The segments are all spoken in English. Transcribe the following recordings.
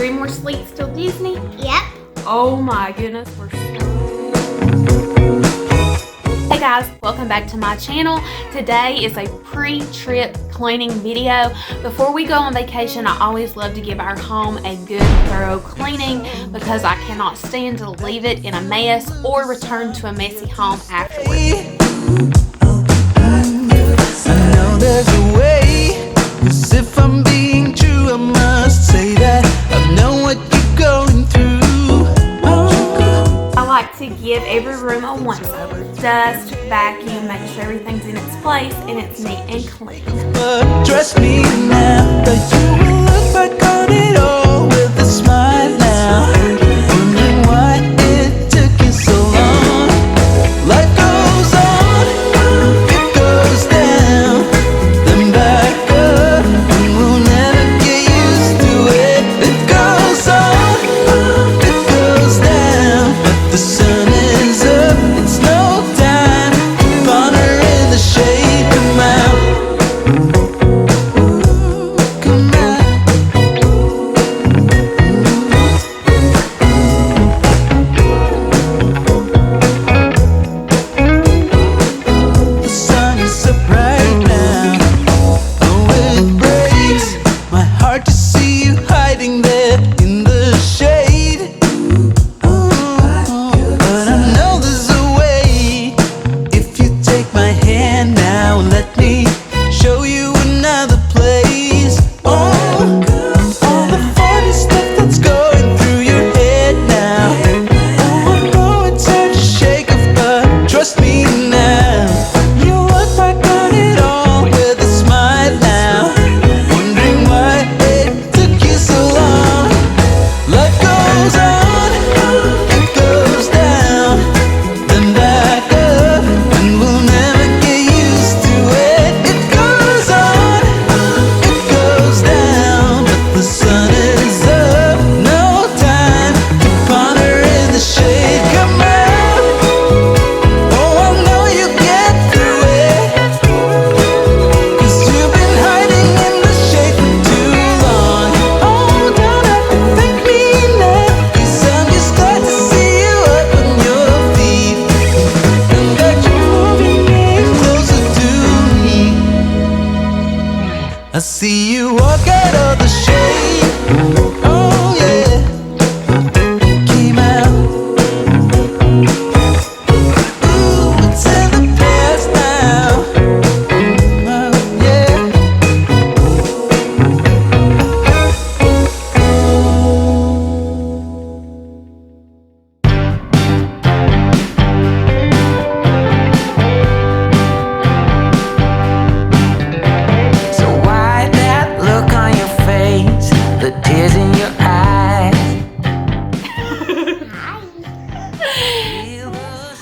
3 more sleeps till Disney? Yep. Oh my goodness, we're so... Hey guys, welcome back to my channel. Today is a pre-trip cleaning video. Before we go on vacation, I always love to give our home a good thorough cleaning because I cannot stand to leave it in a mess or return to a messy home afterwards. I know there's a way, 'cause if I'm being true, I must say that I know what you're going through. I like to give every room a once-over. Dust, vacuum, make sure everything's in its place and it's neat and clean. But trust me now, that you will look back on it all with a smile now. Wondering why it took you so long. Life goes on, it goes down, then back up, and we'll never get used to it. It goes on, it goes down, but the sun is up. It's no time to ponder in the shade. Come out, come out. The sun is up right now. Oh, it breaks my heart to see you hiding there in the shade. But I know there's a way. If you take my hand now and let me show you another place. Oh, all the funny stuff that's going through your head now. Oh, I know it's hard to shake off, but trust me now. You look back on it all with a smile now. Wondering why it took you so long. Life goes on, it goes down, then back up, and we'll never get used to it. It goes on, it goes down, but the sun is up. No time to ponder in the shade. Come out, oh, I know you get through it, 'cause you've been hiding in the shade for too long. Oh, don't have to thank me now, 'cause I'm just glad to see you up on your feet, and that you're moving in closer to me. I see you walk out of the shade. Oh yeah, came out. Ooh, it's in the past now. Oh yeah. So why that look on your face, the tears in your eyes?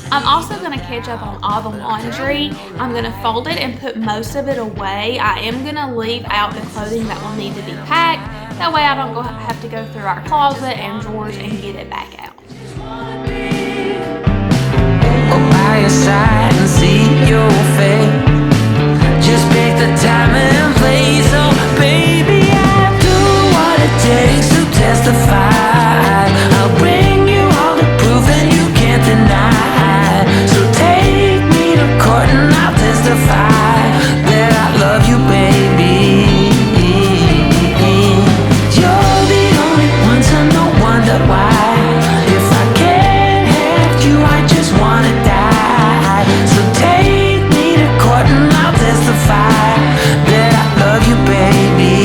I'm also going to catch up on all the laundry. I'm going to fold it and put most of it away. I am going to leave out the clothing that will need to be packed. That way I don't have to go through our closet and drawers and get it back out. Or by your side and see your face. Just pick the time and place. Oh, baby, I'll do what it takes to testify. I'll bring you all the proof that you can't deny. So take me to court and I'll testify that I love you, baby. You're the only one, so no wonder why. If I can't have you, I just wanna die. So take me to court and I'll testify that I love you, baby.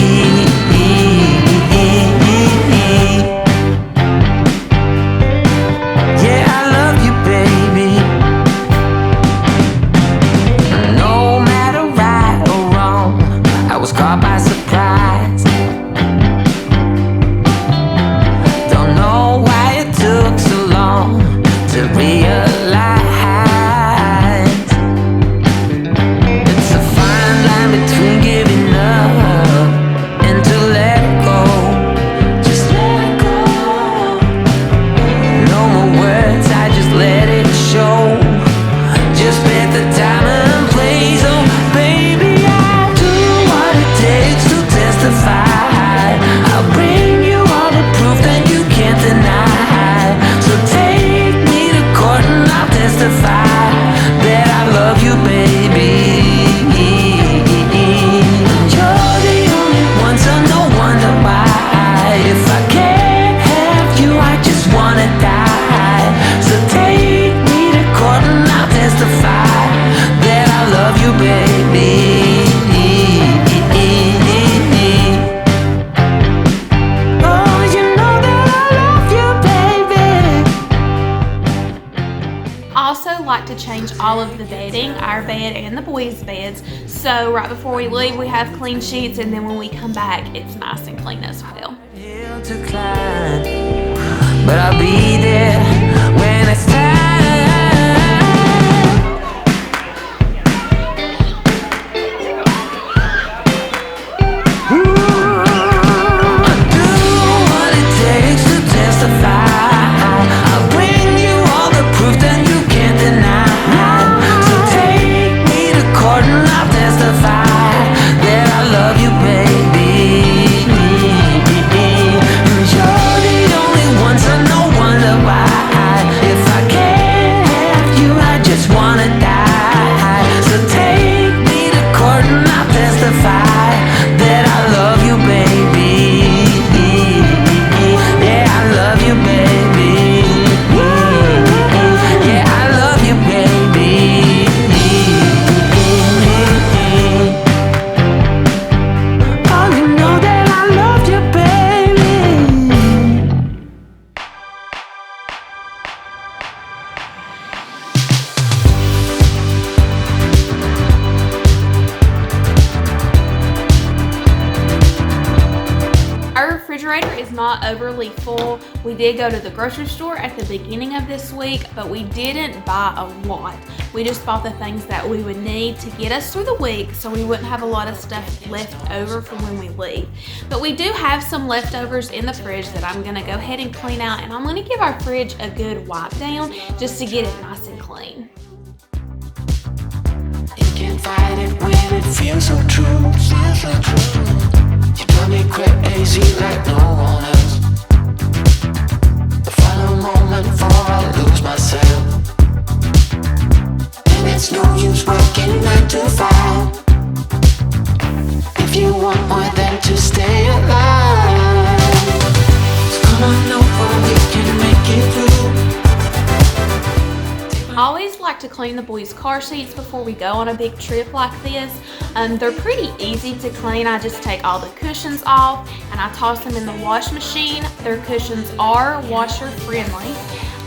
change all of the bedding, our bed and the boys' beds. So right before we leave, we have clean sheets, and then when we come back, it's nice and clean as well. To climb, but I'll be there when it's time. I'll do what it takes to testify. I'll bring you all the proof that you can't deny. So take me to court and I'll testify that I love you, baby. Is not overly full. We did go to the grocery store at the beginning of this week, but we didn't buy a lot. We just bought the things that we would need to get us through the week, so we wouldn't have a lot of stuff left over for when we leave. But we do have some leftovers in the fridge that I'm gonna go ahead and clean out, and I'm gonna give our fridge a good wipe down just to get it nice and clean. You can't fight it when it feels so true. You drive me crazy like no one else. The final moment before I lose myself. And it's no use working 9 to 5 if you want more than to stay alive. So come on over, we can make it through. I always like to clean the boys' car seats before we go on a big trip like this. They're pretty easy to clean. I just take all the cushions off and I toss them in the wash machine. Their cushions are washer friendly.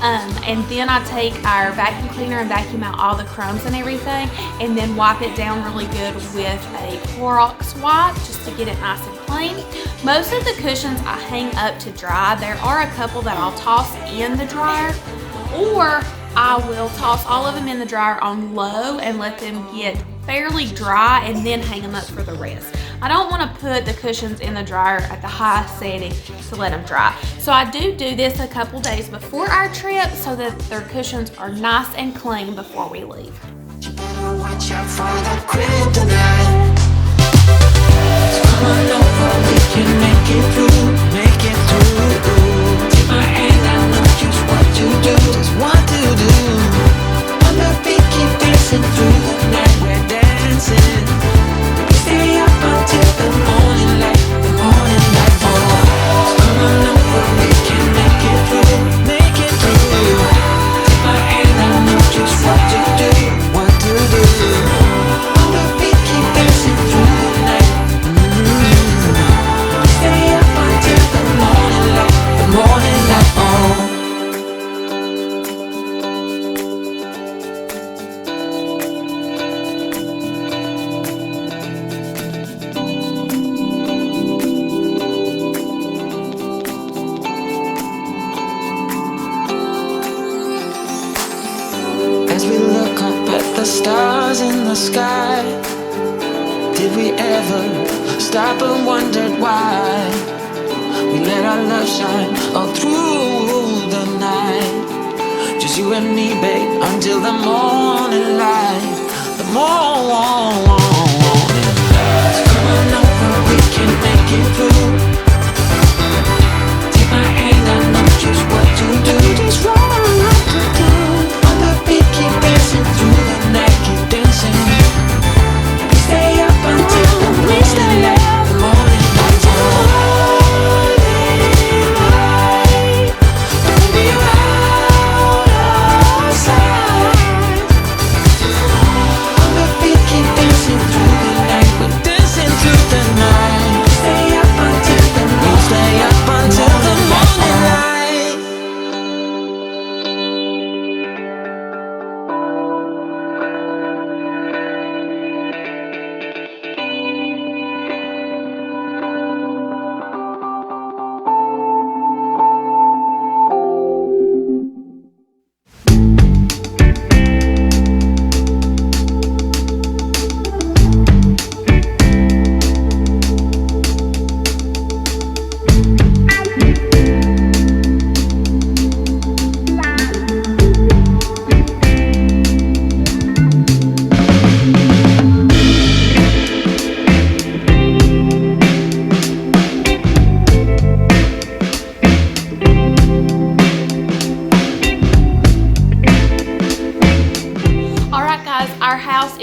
And then I take our vacuum cleaner and vacuum out all the crumbs and everything, and then wipe it down really good with a Clorox wipe just to get it nice and clean. Most of the cushions I hang up to dry. There are a couple that I'll toss in the dryer, or I will toss all of them in the dryer on low and let them get fairly dry and then hang them up for the rest. I don't want to put the cushions in the dryer at the high setting to let them dry. So I do this a couple days before our trip so that their cushions are nice and clean before we leave. You better watch out for that kryptonite. So come on over, we can make it through, make it through. Take my hand, I know just what to do, just what to do. On the beat, keep dancing through the night, we're dancing. We stay up until the morning light, the morning light. Oh, come on over, we can make it through, make it through. Take my hand, I know just what to do, what to do. On the beat, keep dancing through the night. We stay up until the morning light, the morning light. Oh. As we look up at the stars in the sky, did we ever stop and wondered why we let our love shine all through the night? Just you and me, babe, until the morning light, the morning light. So come on over, we can make it through. Take my hand, I know just what to do, just what to do. On the beat, keep dancing through the night, keep dancing. We stay up until the morning light, the morning light. Don't be out of sight. On the beat, keep dancing.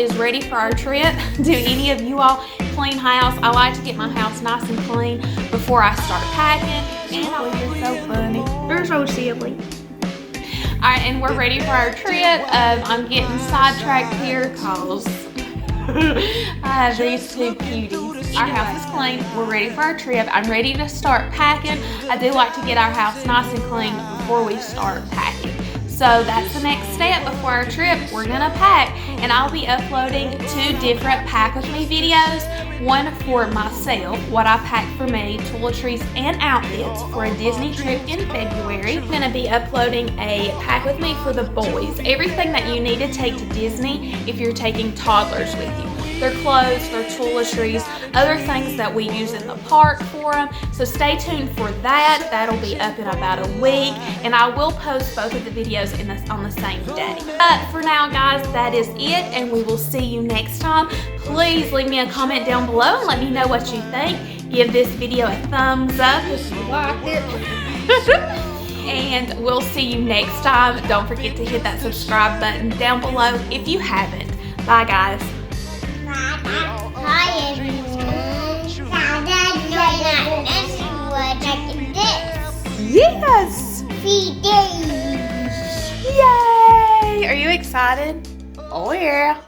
is ready for our trip. Do any of you all clean house? I like to get my house nice and clean before I start packing. And you're so funny. You're so silly. All right, and we're ready for our trip. I'm getting sidetracked here because I have these two cuties. Our house is clean. We're ready for our trip. I'm ready to start packing. I do like to get our house nice and clean before we start packing. So that's the next step before our trip. We're gonna pack, and I'll be uploading 2 different pack with me videos. One for myself, what I packed for me, toiletries and outfits for a Disney trip in February. I'm gonna be uploading a pack with me for the boys. Everything that you need to take to Disney if you're taking toddlers with you. Their clothes, their toiletries, other things that we use in the park for them. So stay tuned for that. That'll be up in about a week, and I will post both of the videos on the same day. But for now, guys, that is it, and we will see you next time. Please leave me a comment down below and let me know what you think. Give this video a thumbs up if you liked it. And we'll see you next time. Don't forget to hit that subscribe button down below if you haven't. Bye, guys. Hi everyone. Yes! 3 days. Yay! Are you excited? Oh yeah.